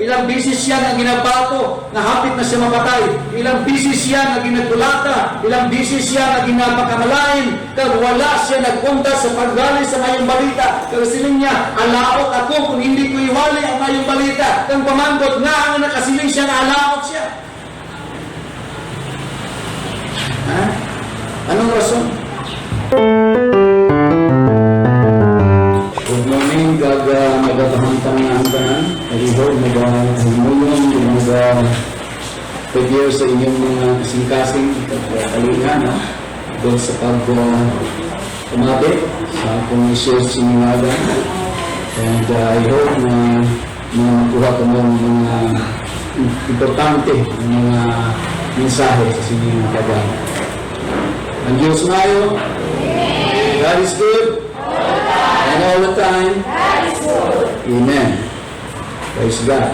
Ilang bisis siya na ginabato, na hapit na siya mapatay. Ilang bisis siya na ginagulata. Ilang bisis siya na ginapakamalain. Kag wala siya nagpunta sa paggali sa mayong balita. Kag siling niya, alaot ako kung hindi ko iwali ang mayong balita. Kang pamandot nga ang nakasiling siya na alaot siya. Ha? Anong rason? Good morning, nagatahamtang na ang tanan. Nag-ihog, nag-himulong, nag-prepare sa inyong mga kasing-kasing kalinga, no? Doon sa pag-umabit sa akong i-share sa inyong aga. And I hope na makuha ko ng mga importante mga mensahe sa inyong mga kaga. Ang Diyos ngayon, God is good. And all the time, Amen. Praise God.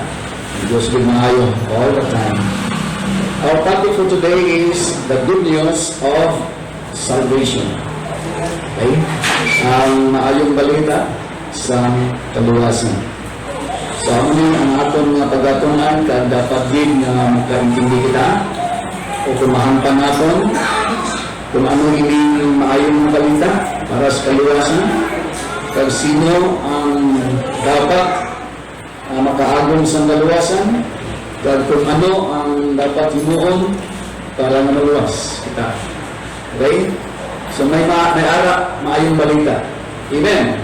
Diyos good maayo all the time. Our topic for today is the good news of salvation. Okay? Ang maayong balita sa kaluwasan. So, ang atong pagatunan kag dapat din na magkaintindi kita o kumahampan naton kung ano hindi maayong balita para sa kaluwasan. Kag sino ang dapat makaagom sa kaluwasan, kag kung ano ang dapat himuon para maluwas kita. Okay? So may ara maayong balita. Amen?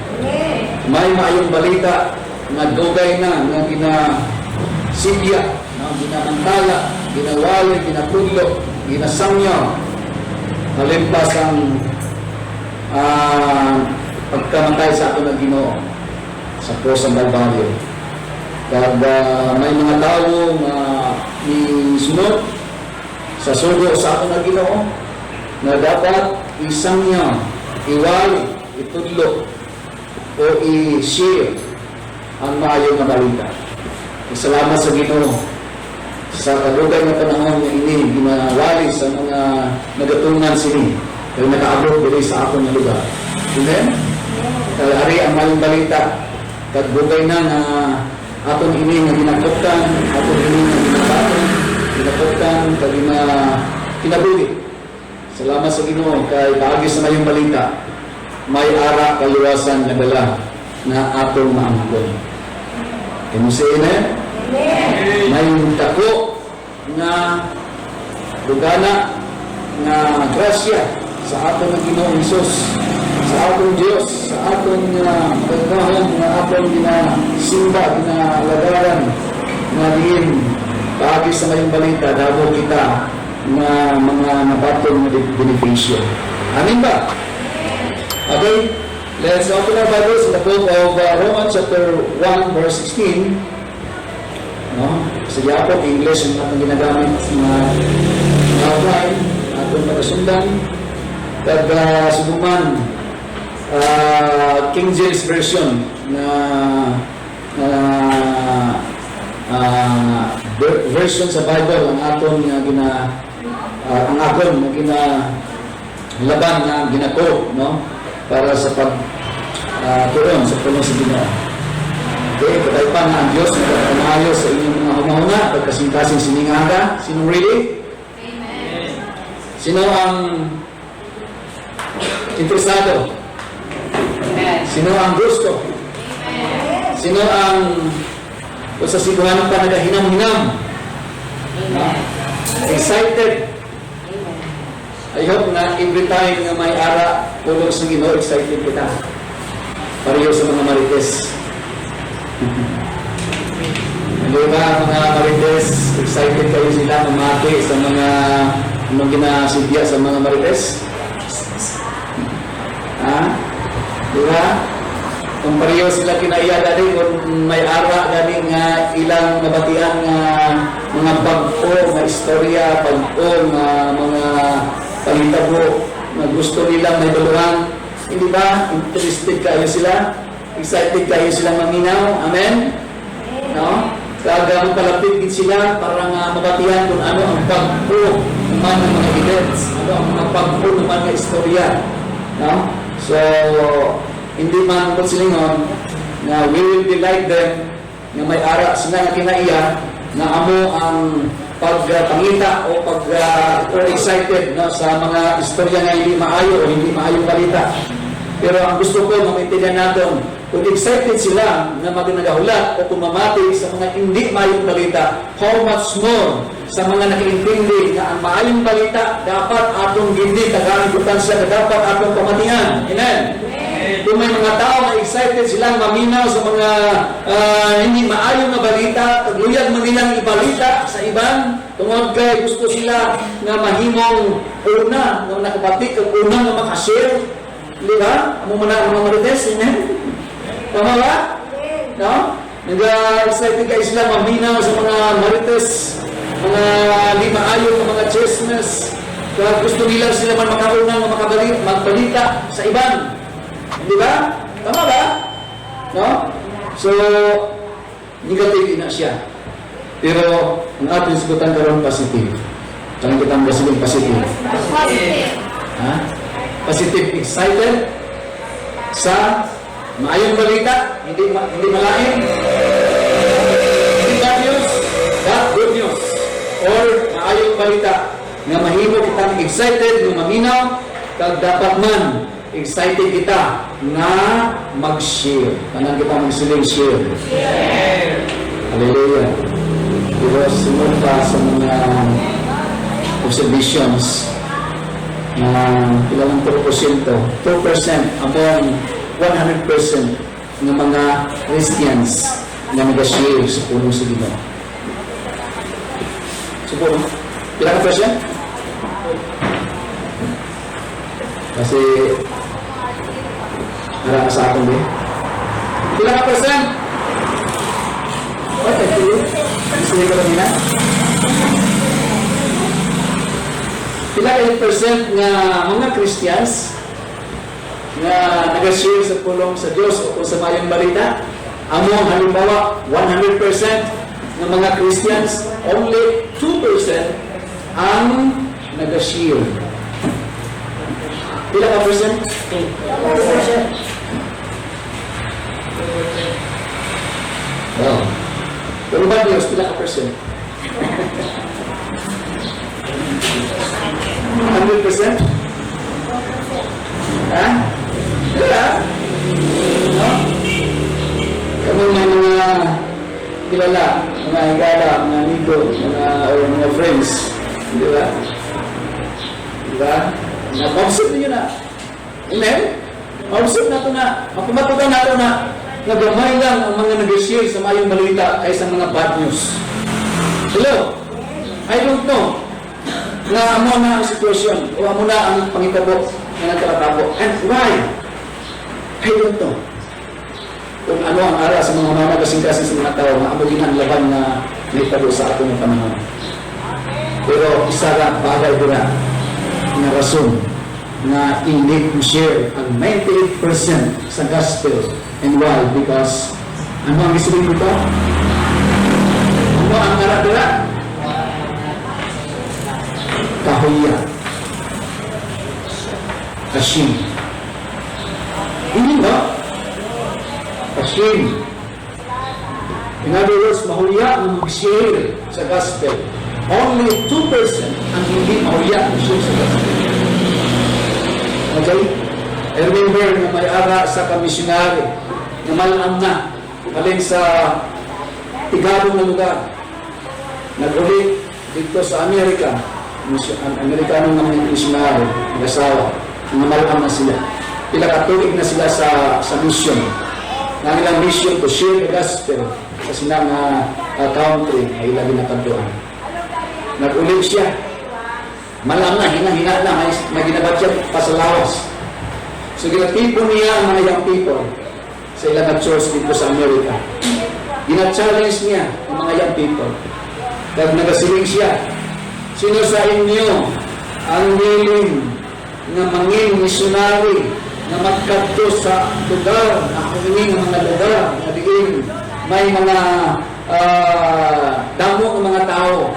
May maayong balita na dugay na ginasilya, ginantala, ginawali, ginapudlo, ginasamyaw, halimpas ang pagkamatay sa ato ng Ginoo sa cross ng Balbaryo. Kag may mga tao na sunod sa sugo sa ato ng Ginoo na dapat isangya, iwali, itudlo o i-share ang maayong na balita. Salamat sa Ginoo sa kadugay na panahon na ini ginawali sa mga nagatungan sini kaya nakaabot diri sa akong lugar. Amen? Ari ang maling balita kadugay na aton ini nga ginakoptan, aton ini nga ginakoptan kag kinabuhi. Salamat sa Ginoo kay paagi sa mayong balita may ara kaluwasan nga dala na atong maangkon. Kamo sa Amen? May dako na dugana na grasya sa aton ng Ginoong Hesus, sa atong Diyos, sa atong pagkahon na atong ginasimba, ginalagaran na din paagi sa mayong balita, dabo kita na mga nabatong na benepisyo. Amin ba? Okay, let's open our Bibles in the book of Romans chapter 1 verse 16. No? Sa Yapon, English ang atong ginagamit na outline, atong pagkasundan. Kag subuman King James Version na version sa Bible ang aton nga ang agon na ginalaban na ginako, no, para sa turon sa tulong sa Ginoo. Okay, patay pa na ang Diyos na pagkamayo sa inyong mga humahuna pagkasing-kasing siningaga. Sino ready? Amen. Sino ang interesado? Sino ang gusto? Amen. Sino ang sa sibuhanan pa nagahinam-hinam? Excited? Amen. I hope na every time na may ara tulog sa Ginoo, excited kita. Pareho sa mga marites. Hindi ba mga marites, excited kayo sila mamati sa mga ginasidya sa mga marites? Ha? Diba? Kung pareho sila kinaiya dali, kung may ara dali nga ilang nabatian nga mga pag-o, mga istorya, pag-o, mga palitabo na gusto nilang may duluhan, hindi ba? Interested kayo sila? Excited kayo silang maminaw? Amen? No? Kaya palapit din sila para mabatihan kung ano ang pag-o naman ng mga events, ano ang mga pag-o naman ng istorya. No? So, hindi man silingon na we will be like them nga may ara sila nga kinaiya na amo ang pagpangita o or excited no, sa mga istorya nga hindi maayo o hindi maayong balita. Pero ang gusto ko na maintindihan natin, kung excited sila na magnagahulat o kung mamati sa mga hindi maayong balita, how much more sa mga nakiintindi na ang maayong balita dapat atong hindi tagaan importansya na dapat atong pamatihan. Amen? Kung may mga tao na excited silang maminaw sa mga hindi maayong na balita, tagluyag man nilang ibalita sa ibang, tungod kay gusto sila na mahimong una, na nakabatik ang una na makashare. Di ba? Amo man ang mga marites, amen? Tama ba? No? Nag-excited kayo sila maminaw sa mga marites, mga di maayong na mga chismes. Kaya gusto nila sila man makaunang magbalita sa ibang. Di ba? Tama ba? No? So, negative na siya. Pero, ang ating sagutan karon positive. Saan kita ang basibig positive? Positive. Ha? Positive, excited sa maayong balita, hindi malain. Hindi bad news, that good news. Or maayong balita nga mahimo kitang excited, nga maminaw, kag dapat man excited kita na mag-share. Kanang kita magsiling share. Hallelujah. Pero sunod pa sa mga observations na ilang 2% among 100% ng mga Christians na nag-share sa pulong sa Ginoo. Siguro, ilang percent? Kasi para sa akin din. Ilang percent? What? Thank you. Gusto niyo ko kanina? Ilang percent nga mga Christians na nag-share sa pulong sa Diyos o kung sa mayang balita, among halimbawa 100% ng mga Christians, only 2% ang nag-share. Ilang percent? 2%. Wow. Pero ba Diyos, ilang percent? 100%? Ha? Diba? No? Kami may mga kilala, mga higala, mga amigo, mga friends. Diba? Diba? Na-observe niyo na. Amen? Ma-observe na ito na. Mapumatugan na ito na nagamay lang ang mga nag-share sa mayong balita kaysa mga bad news. Hello? I don't know na amo na ang sitwasyon o amo na ang pangitabo na nagkakatabo. And why? I don't know. Kung ano ang ara sa mga mama kasing-kasing sa mga tao na amo din ang laban na may tabo sa ato ng panahon. Pero isa lang bagay doon na rason na i-need to share ang 98% sa gospel. And why? Because ano ang isipin ko? Ano ang ara doon? Kahuya. Kashim. Hindi ba? Kashim. In other words, mahuya ang mag-share sa gospel. Only 2% ang hindi mahuya mag-share sa gospel. Okay? I remember na may ara sa kamisyonary na malang na alin sa Tigalog na lugar. Nag-ulit dito sa Amerika. Ang Amerikano ng mga missionary, nag-asawa, namalaan na sila. Pinakatulig na sila sa mission. Ang ilang mission to share the gospel sa silang country ay ilang ginakaduan. Nag-ulit siya. Malam na, hina-hina na, may ginabat siya pasalawas. So ginatipon niya ang mga young people sa ilang church dito sa Amerika. Gina-challenge niya ang mga young people. Dahil nagasiling siya, sino sa inyo ang willing na manging missionary na magkadto sa lugar, na kumingin ng mga lugar, na diin may mga damo ng mga tao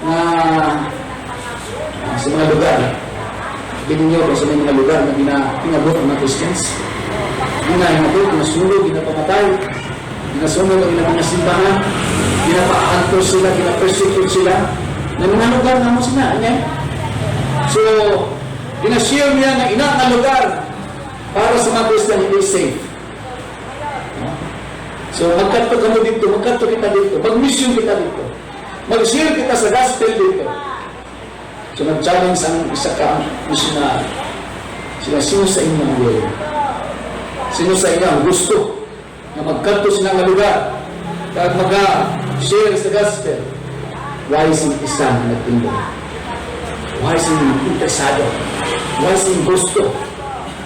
na sa mga lugar. Bininyo sa mga lugar na pinabot ng mga Christians. Ginahimabot, nasulog, ginapamatay. ginasunod ang ilang mga simbahan, ginapaakanto sila, ginapersecute sila, na mga lugar na mo sila. So, ginashare niya na ina nga lugar para sa mga Christian hindi safe. So, magkanto kamo dito, magkanto kita dito, mag-mission kita dito, mag-share kita sa gospel dito. So, nag-challenge ang isa ka missionary. Sila, sino sa inyo ang will? Sino sa inyo ang gusto na magkanto sila ng lugar at mag-share sa gospel? Why is isa na nagtindo? Why is interesado? Why is gusto?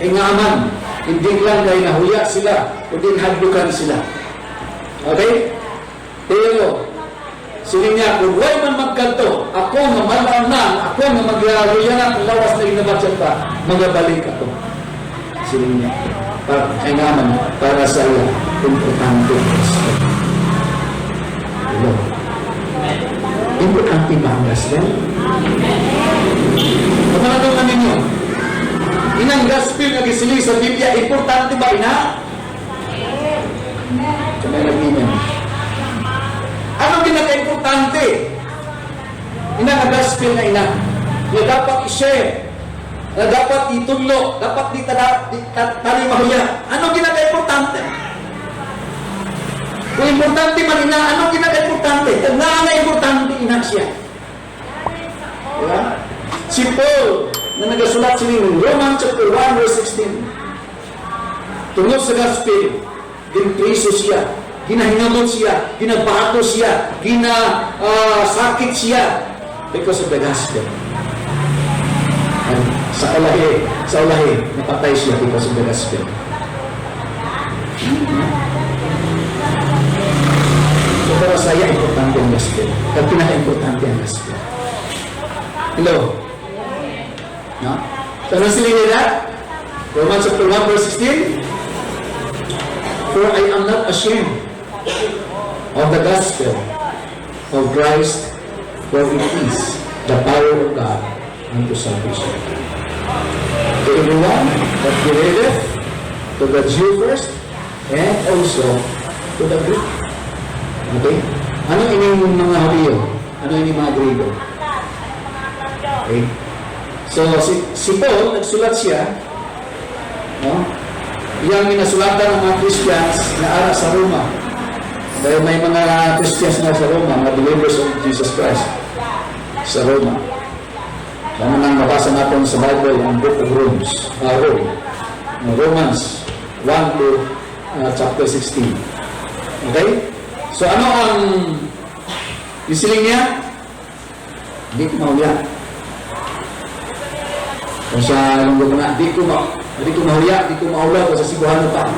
E nga man, hindi lang kayo nahuya sila, kundi hadlukan sila. Okay? Pero, sila niya, kung why man magkanto, ako nga malaman, ako nga maglaluya na, kung lawas na inabadyan pa, magabalik ako. Sila niya. Kaya naman, para sa iyo, importante gospel. Hello. Importante ba ang gospel? Kamanatong na ninyo, inang gospel na gisili sa Biblia, importante ba ina? So may nag-iman. Ano pinaka-importante? Ina nga gospel na ina. Na dapat i-share. Na dapat itudlo. Dapat di tali mahuya. Ano pinaka-importante? Kung importante man ina, ano pinaka-importante? Nga nga importante ina siya. Diba? Si Paul, na nagasulat sila ng Romans chapter 1 verse 16. Tungkol sa gospel, ginpriso siya, ginahinamot siya, ginabato siya, ginasakit siya because of the gospel. And sa ulahi, napatay siya because of the gospel. So para saya, importante ang gospel. At pinaka-importante ang gospel. Hello? No? So ano sila nila? Romans chapter 1 verse 16. For I am not ashamed of the gospel of Christ, for it is the power of God unto salvation. To everyone that believeth, to the Jew first, and also to the Greek. Okay? Ano ining mga Hudyo? Ano ining mga Griego? Okay? So, si Paul, nagsulat siya, no? Yang minasulatan ng mga Christians na ara sa Roma. Dahil may mga Christians na sa Roma, mga believers of Jesus Christ sa Roma. Kaya nang mabasa natin sa Bible ang Book of Romans 1 to chapter 16. Okay? So ano ang isiling niya? Hindi ko mahuya. Kung sa linggo na, hindi ko mahuya, hindi ko maulaw sa siguhan pa.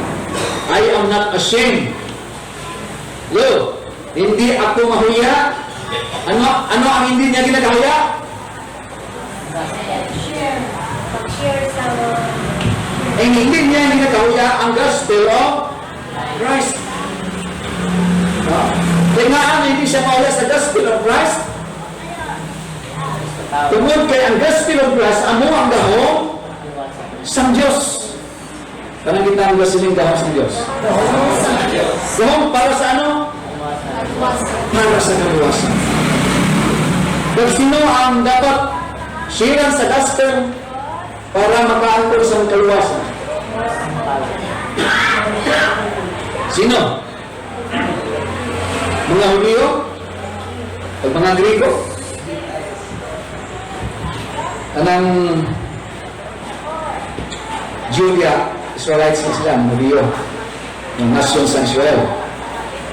I am not ashamed. Lo, hindi ako mahuya. Ano ang hindi niya ginagahuya? Hindi niya ginagahuya ang gospel of Christ. Kaya nga hindi siya mahuya sa gospel of Christ. Tungkol kay ang gospel of Christ, amo ang gahong sang Diyos. Kanang kita ang gasiling gahong sang Diyos. Gahong para sa ano? Para sa kaliwasan. Pero sino ang dapat sharean sa gospel para makaangkol sa kaliwasan? Sino? Mga Hudyo? O mga Griego? Anang Julia, Israelites na sila, Hudyo, ng nasyon sa Israel.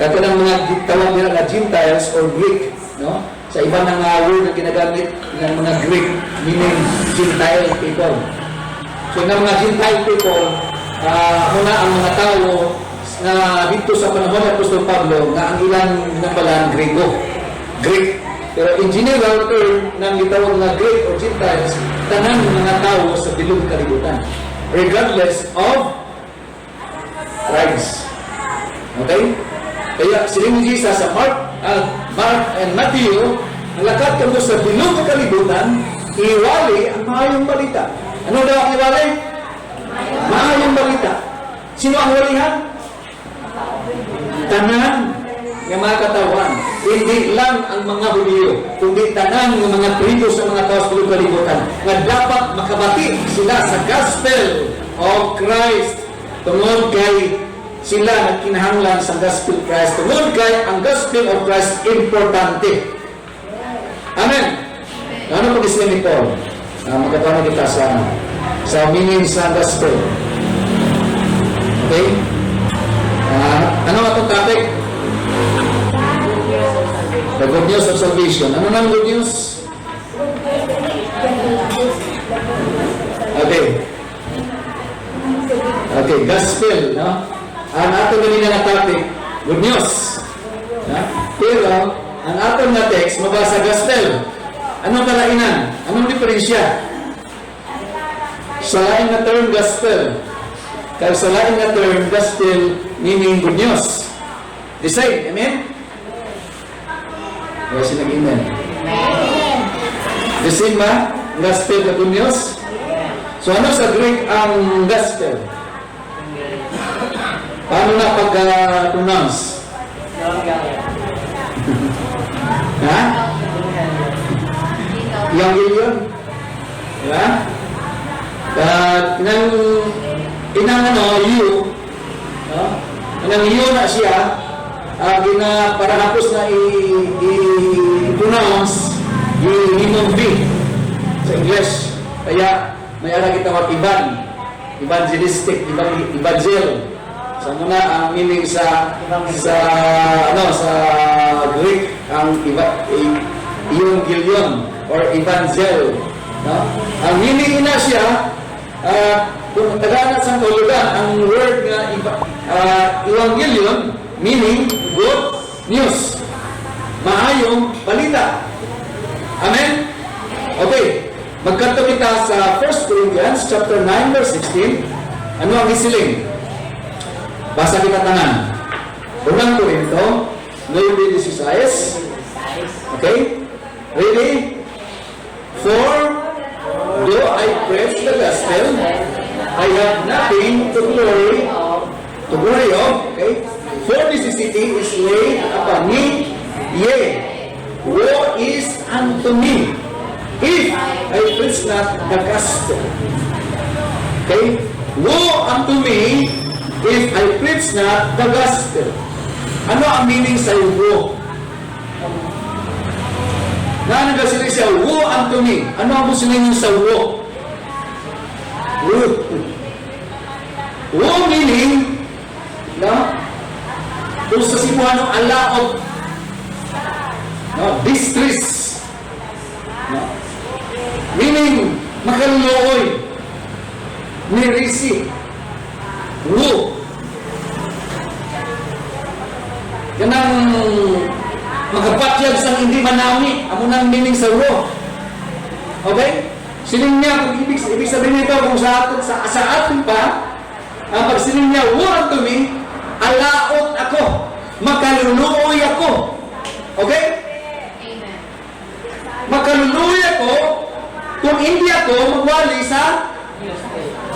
At ang mga tawag nila na Gentiles or Greek, no? Sa iba ng word na ginagamit ng mga Greek, meaning Gentile people. So ng mga Gentile people, muna ang mga tao na dito sa panahon ng Apostol Pablo na ang ilang napalaan Greek. Pero in general term, nang gitawag na Greek or Gentiles, tanan ng mga tao sa bilog kalibutan. Regardless of tribes. Okay? Kaya siling ni Jesus sa Mark and Matthew, nalakad kamo sa bilog na kalibutan, iwali ang mahayong balita. Ano daw ang iwali? Mahayong balita. Sino ang walihan? Tanan nga mga katawan, hindi lang ang mga Hudyo, kundi tanan ng mga tribo sa mga tao sa tulong kalibutan, nga dapat makabati sila sa gospel of Christ. Tungod kay sila nagkinahanglan sa gospel of Christ. Tungod kay ang gospel of Christ importante. Amen. Ano pag-isip ni Paul? Magkatawa kita sa meaning sa gospel. Okay? Ano nga itong topic? The good news of salvation. Ano nang good news? Okay. Okay, gospel, no? Ang atong ganina nga topic, good news. No? Pero, ang atong nga text, mabasa gospel. Anong kalainan? Anong diferensya? Sa lain na term, gospel. Kaya sa lain na term, gospel, meaning good news. The same, amen? Kaya sinag-amen. The same ba? Gospel na good news? So ano sa Greek ang gospel? Paano na pagka-pronounce? Ha? Evangelion? Diba? Inang you, no? Inang you na siya, para hapos na i-pronounce, i-himong B sa English. Kaya, may ara kita evangelistic, evangel. Sa muna ang meaning sa Greek ang evangelion or evangel, no? Ang meaning na siya kung taganat sa tulugan ang word nga evangelion meaning good news, maayong balita. Amen. Okay, magkanto kita sa 1 Corinthians chapter 9 verse 16. Ano ang isiling? Basa kita tanan. Unang Korinto 9:16. Okay? Ready? For though I preach the gospel, I have nothing to glory of. Okay? For necessity is laid upon me, yea, woe is unto me, if I preach not the gospel. Okay? Woe unto me, if I preach not the gospel. Ano ang meaning sa woe? Nanagasili siya, woe unto me. Ano ang musilin sa woe? Woe. Woe meaning, no? Kung sa Cebuano, alaot. No? Distress. No? Meaning, makalooy. Nirisi. Woe. Yan ang magapatyag sa hindi manami. Amo nang meaning sa woe. Okay? Siling niya, kung ibig sabihin nito, kung sa atin pa, pag siling niya, woe unto me, alaot ako, makaluluoy ako. Okay? Amen. Makaluluoy ako kung hindi ako magwali sa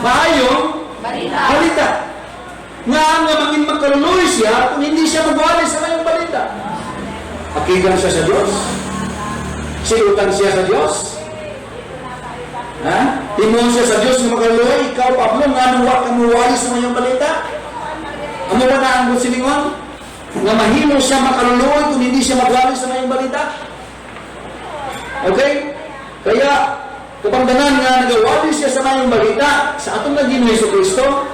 maayong balita. Nga maging makaluluoy siya kung hindi siya magwali sa maayong balita. Akigang siya sa Diyos? Silutan siya sa Diyos? Ha? Timon siya sa Diyos na makaluluoy? Ikaw, Pablo, nga nang wali sa maayong balita? Amo ba na ang silingon? Nga mahimo siya makaluluoy kung hindi siya magwali sa maayong balita? Okay? Kaya, kapangdanan nga nagawali siya sa maayong balita sa atong naging Yesu Kristo,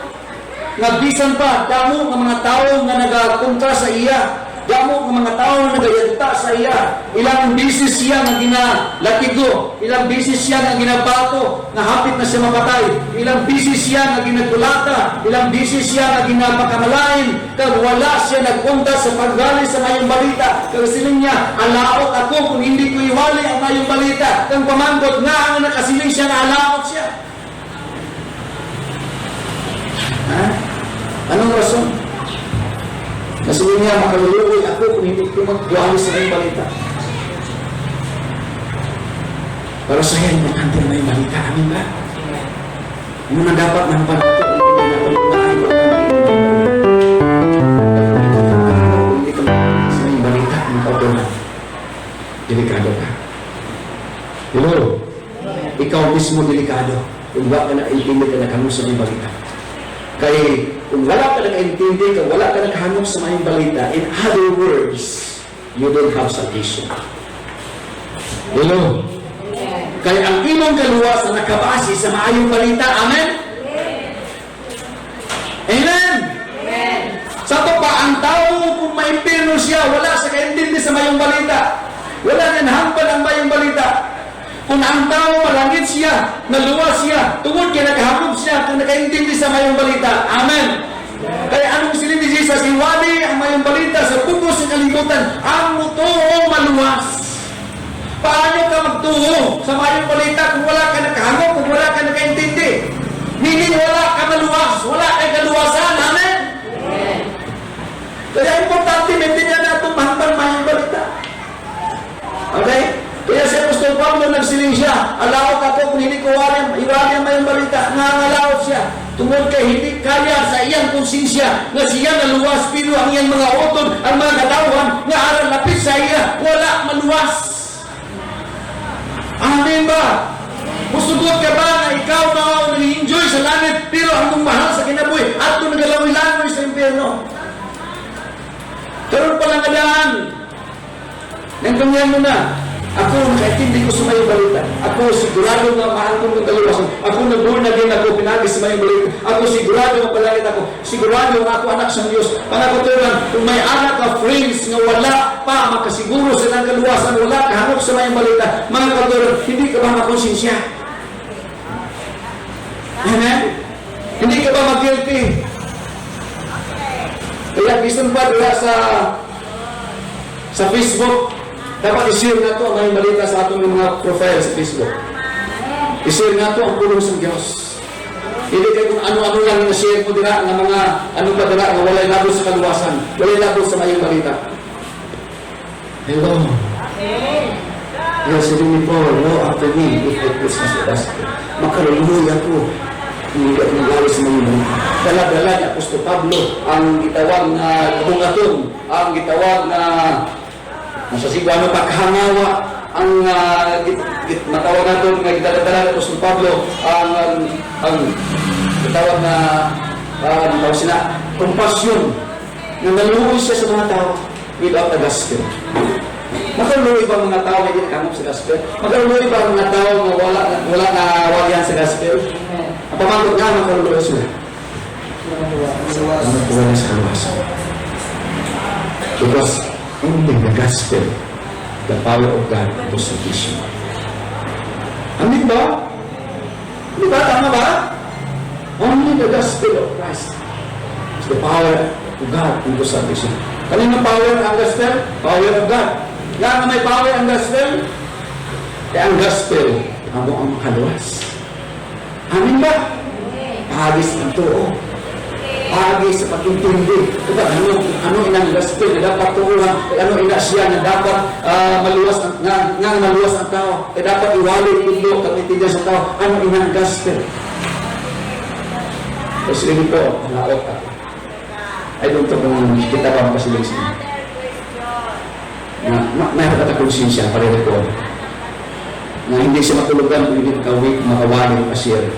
nga bisan pa, damo ng mga tao nga nagakontra sa iya, damo ng mga tao nga nagayagta sa iya, ilang bisis siya nga ginalatigo, ilang bisis siya nga ginabato, nga hapit na siya mapatay, ilang bisis siya nga ginagulata, ilang bisis siya nga ginapakamalain, kag wala siya nagpunta sa paggali sa mayong balita, kag siling niya, alaot ako kung hindi ko iwali ang mayong balita, kang pamangkot nga ang nakasiling siya na alaot siya. Ha? Anong rason? Nasuloy niya, makaluluoy ako kung hindi ko magwali sa mayong balita. Para sa yan, importante na yung balita. Amin ba? Ano na dapat ng balita? Hindi na natin delikado ka. Hello? Ikaw mismo delikado. Kung wala ka na-intindi ka nakahanap sa mayong balita. Kaya kung wala ka na-intindi ka, wala ka nakahanap sa mayong balita, in other words, you don't have salvation. Hello? Kaya ang imong kaluwasan nakabase sa maayong balita. Amen? Amen? Sa to pa, ang tao kung maimpirno siya, wala sa kaintindi sa mayong balita. Wala na nahampan ang mayong balita. Kung ang tao malangit siya, naluwas siya, tungod kaya nakahamog siya, kung nakaintindi sa mayong balita. Amen? Kaya anong silid ni Jesus? Iwali ang mayong balita sa pupos ng kalibutan. Ang mutuo maluwas. Paano ka magtuo sa mayong balita kung wala ka nakahamog, kung wala ka nakaintindi? Meaning wala ka maluwas, wala kang kaluwasan. Amen? Kaya importante, maintindihan natin mahambang mayong balita. Okay? Kaya si Apostol Pablo nagsiling siya, alawat ako kung hindi ko iwali ang mayong balita, nangalawat siya. Tungod kay hindi kaya sa iyang konsensya nga siya naluwas, pero ang iyang mga utod, ang mga katawan, nga aral lapit sa iya, wala maluwas. Amen ba? Musugot ka ba na ikaw na nag-enjoy sa langit, pero ang mahal sa kinabuhi, at kung nagalawi-langoy sa impyerno? Karoon palang kadaan. Nangganyan mo na. Ako, nakaintindi ko sa mayong balita. Ako, sigurado nga mahal kong kaluwasan. Ako, nag-born again ako, pinagis sa mayong balita. Ako, sigurado nga palangit ako. Sigurado nga ako, anak sa Diyos. Panagaturan, kung may anak ka, friends, nga wala pa, makasiguro sa ng kaluwasan, wala kahanap sa mayong balita. Mga katuran, hindi ka ba makonsensya? Amen? Hindi ka ba mag-guilty? Kaya, bisan pa, wala sa Facebook, dapat i-share na ito ang mayong balita sa atong mga profile sa Facebook. I-share na ito ang pulong sa Diyos. Hindi kayo kung ano-ano lang na-share mo dira, ng mga ano pa dira, na walay labot sa kaluwasan, walay labot sa mayong balita. Hello. Yes, hindi po, no, after me, if I preach na sa gospel, makaruluya ko. Hindi ako nag-awi sa mayong balita. Dala-dala ni Apostol Pablo, ang gitawag na kabungaton, ang gitawag na nasa sigwano paghangawa ang matawag natin nga gidala-dala ni Apostol Pablo ang gitawag na tawag sila compassion na naluoy siya sa mga tao without the gospel. Makaluoy ba mga tao na hindi nakamap sa gospel? Makaluoy ba mga tao na wala na wagyan sa gospel? Ang pamangkot nga makaluoy sila. Makaluoy sa kaluwasan. Because only the gospel, the power of God was sufficient. Amin ba? Di ba? Tama ba? Only the gospel of Christ is the power of God into salvation. Kanina power ang gospel? Power of God. Yan na may power ang gospel? Kaya ang gospel, ang kaluwas. Amin ba? Hagis ang tuo. Agi sa pag-intindi. Diba, ano inang gospel na dapat tuuhan, ano ina siya na dapat maluwas ang tao, dapat iwali ito, kapitindihan sa tao, ano inang gospel. Kasi rin po, naot ako. I don't know kung kita pa makasiling siya. Mayroon at konsensya, pareho ko. Na hindi siya matulugan kung hindi makawali, kasir.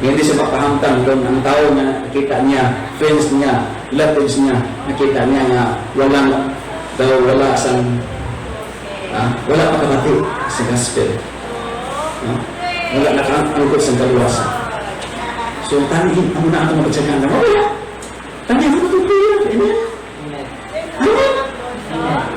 Hindi siya makahamtang doon ang tao na nakita niya, friends niya, relatives niya, nakita niya nga wala makabati sa gospel. Wala nakaangkot sa kaluwasan. So, tanihin, ano na ang mapagsagaan na, wala. Tanihin, ano ito po yun? Amen?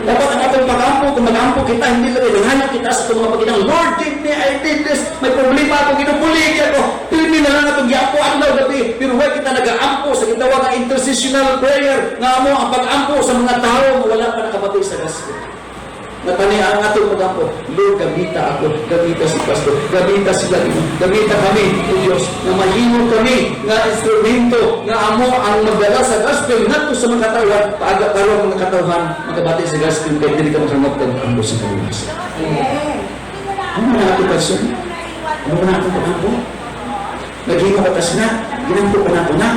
Dapat ang atong pag-ampo, kung mag-ampo kita, hindi lang ilanganap kita sa itong mga paginang, Lord, give me, I did this, may problema ako, ginupuligi ako, pilmi na lang itong giampo, araw gabi, pero huwag kita nag-aampo sa gitawag ng intercessional prayer, nga mo ang pag-ampo sa mga tao na wala pa nakapatid sa gospel. Natani ang atong mag-ampo, Lord, gamita ako, gamita si Pastor, gamita sila, gamita kami, o Diyos, na mahimo kami, na instrumento, na amo ang magdala sa gospel, nato sa mga katawan, paaga karoon mga katawan, magabati sa gospel, kaya hindi ka makamot ng ampo sa kaluwasan. Ano na natin person? Ano na natin pag-ampo? Naging katas na, ginampo pa nato na.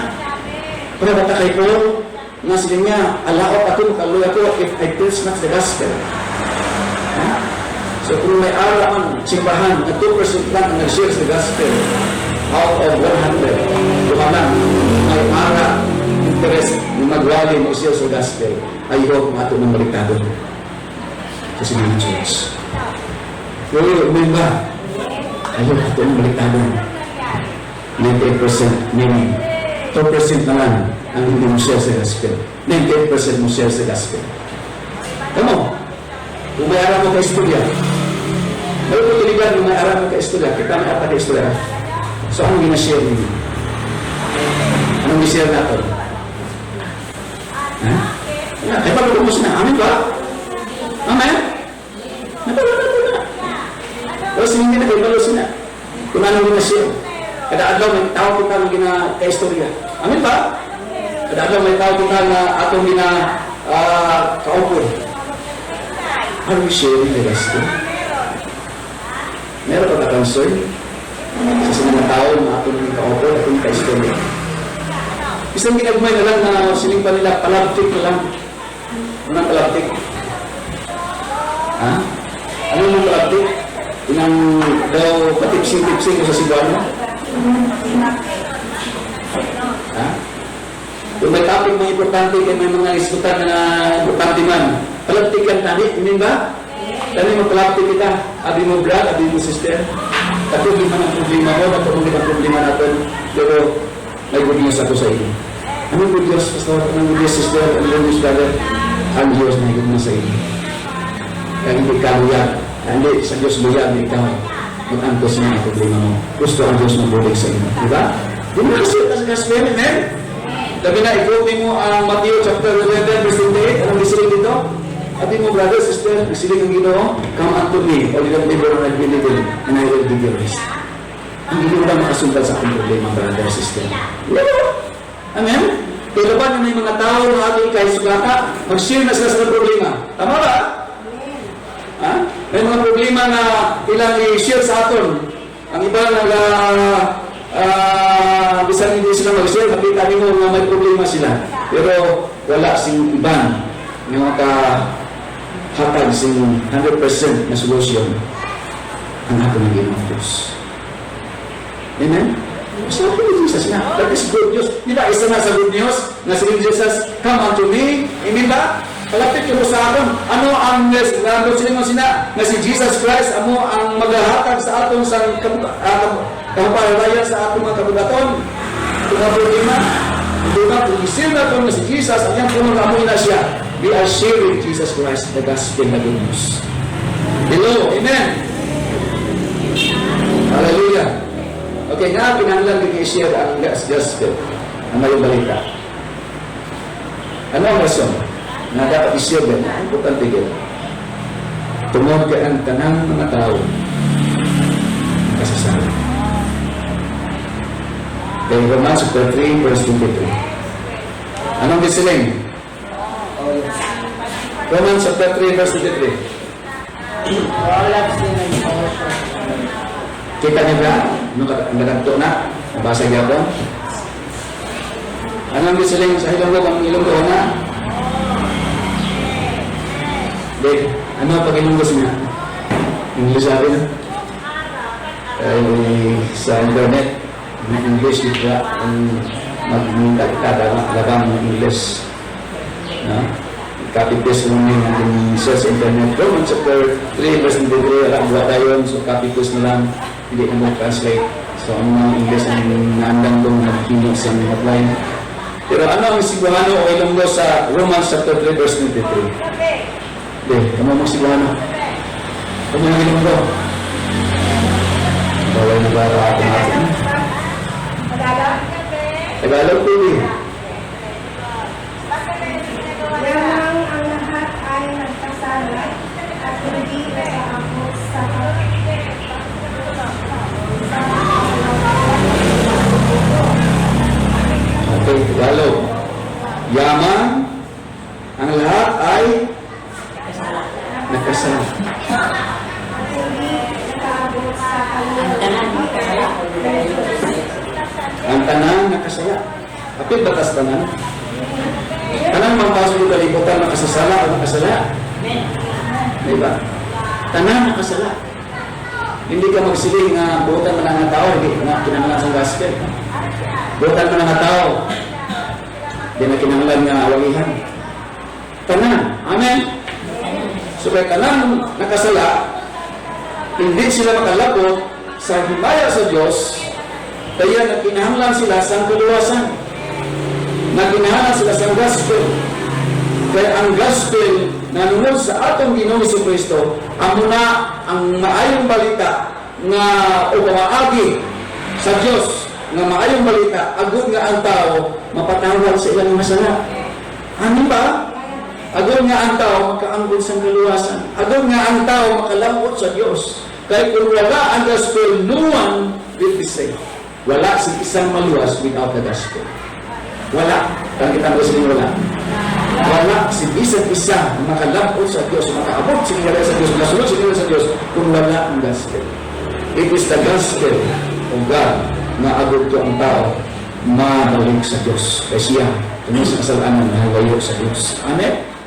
Para bata kay Paul, nga sila niya, alaot ako, makaluya ko, if I preach not the gospel. So kung may ara man, simbahan, na 2% lang ang nag-share sa gospel, out of 100, lang, may ara, interest, na magwali mo siya sa gospel, ayaw mato ng baliktado. Kasi mga church. Pero, may ba? Ayaw mato ng baliktado. 98% meaning 2% na lang ang hindi mo share sa gospel. 98% mo share sa gospel. Come on. Kung may aram mo ka-istorya, may pagkiligan kung may aram mo ka-istorya, kita may aram ka-istorya. So, anong ginashare ninyo? Anong ginashare natin? Ha? Kaya pag-umus na, amin ba? Amen? Napagod na. Tapos hindi na kayo balos na. Kung anong ginashare. Kada adlaw may tao kita na gina-istorya. Amin ba? Kada adlaw may tao kita na atong kaupo. Are we sharing the gospel? Meron ba concern? Sa mga tao na atong kaupo, atong ka-istorya. Isang ginagmay na lang na siling pa nila, palaptik na lang. Unang palaptik. Ha? Ano yung palaptik? Inang daw patipsing-tipsing ko sa Cebuano? Ha? Kung may topic mga importante, kaya may mga diskutan na importante man, palaptikan tani, hindi ba? Tani magpalaptik kita, abi mo brad, abi mo sister. Tapos di man ang problema mo, tapos ang problema natin, pero may good news ako sa inyo. Anong good news, pastor? Anong good news, sister? Anong good news, brother? Ang Diyos may good news sa inyo. Kaya hindi ka luyan. Hindi, sa Diyos luyan, hindi ka mag-antos na ang problema mo. Gusto ang Diyos mabulig sa inyo. Diba? Di mo kasi sa gospel, amen? Sabi na, i-quote mo ang Matthew chapter 11, verse 28. Anong gisiling dito? Sabi mo, brother, sister, gisiling ang Ginoo, come unto me, all you that labor and believe in, and I will give you rest. Ang hindi mo lang makasundan sa aking problema, brother, sister. Amen? Kaya ba na may mga tao na ating kahit sugata, mag-share na sila sa problema. Tama ba? Ha? May mga problema na ilang i-share sa aton. Ang iba bisan hindi sila mag-share, nakita mo na may problema sila. Pero wala sing iban yung makahatag sing 100% na solusyon ang ato ng Ginoo Diyos. Amen? Sabi ni Jesus na, that is good news. Di ba, isa na sa good news, na si Jesus, come unto me. Amen ba? Palapit ko sa aton. Ano ang nandun sila na si Jesus Christ, amo ang maghahatag sa aton sa kapapalayan sa aton mga kabugaton. Ito nga problema. Hindi ba, kung isip na ito na si Jesus, ang yung punong amoy na siya, we are sharing Jesus Christ, the gospel na good news. Hello, amen. Hallelujah. Okay, nga, pinanglan din i-share ang gospel, ang may balita. Ano ang rason na dapat i-share din? Ang importante din. Tungod ka ang tanang mga tao kasasala. Okay, Romans chapter 3, verse 23. Anong gisiling? Romans chapter 3, verse 23. Kita niyo ba? Nagagto na? Nabasa niya ba? Anong gisiling sa Ilonggo? Ang Ilonggo na? Dave, ano pag Ilonggo siya? English sabi na? Sa internet, may English dito ang magkakadabang ng English. Copy-paste lang yung ating search internet. Romans chapter 3, verse 23, alam ba tayo? So copy-paste na lang. Hindi na mag-translate. So, ang mga English ang naandang doon nagkinig sa hotline. Pero ano ang Cebuano o Ilonggo sa Romans chapter 3, verse 23? Hindi, kamo mo Cebuano. Kamo ang Ilonggo. Bawal na ba ako natin? Tagalog po eh. Lamang ang lahat ay nagkasala at hindi nakaabot sa Okay, Tagalog. Yaman, ang lahat ay nakasala. Ang tanang nakasala. Kapit batas tanan? Tanang mangpasok yung kalibutan nakasasala o nakasala? Diba? Tanan nakasala. Hindi ka magsiling nga buotan man ang tao, hindi na kinahanglan sa gospel. Buotan man ang tao, hindi na kinahanglan nga awagihan. Tanan. Amen? So kaya tanan nakasala, hindi sila makalapot sa himaya sa Diyos, kaya nagkinahanglan sila sa kaluwasan. Nagkinahanglan sila sa gospel. Kaya ang gospel na nunod sa atong Ginoong Jesucristo, amo na ang maayong balita nga upamaagi sa Diyos, nga maayong balita, agud nga ang tao mapatawad sa ilang masala. Ano ba? Agud nga ang tao makaanggod sa kaluwasan. Agud nga ang tao makalambot sa Diyos. Kaya kung wala ang gospel, no one will be saved. Wala si isang maluwas without the gospel. Wala. Kaya kita mo silang wala. Wala si isang isa makalambot sa Diyos, makaabot sila sa Diyos, masunod sila sa Diyos kung wala ang gospel. It is the gospel of God na agad ko ang tao mabalik sa Diyos. Kaya siya, kung sa kasalanan na halayo sa Diyos. Amen?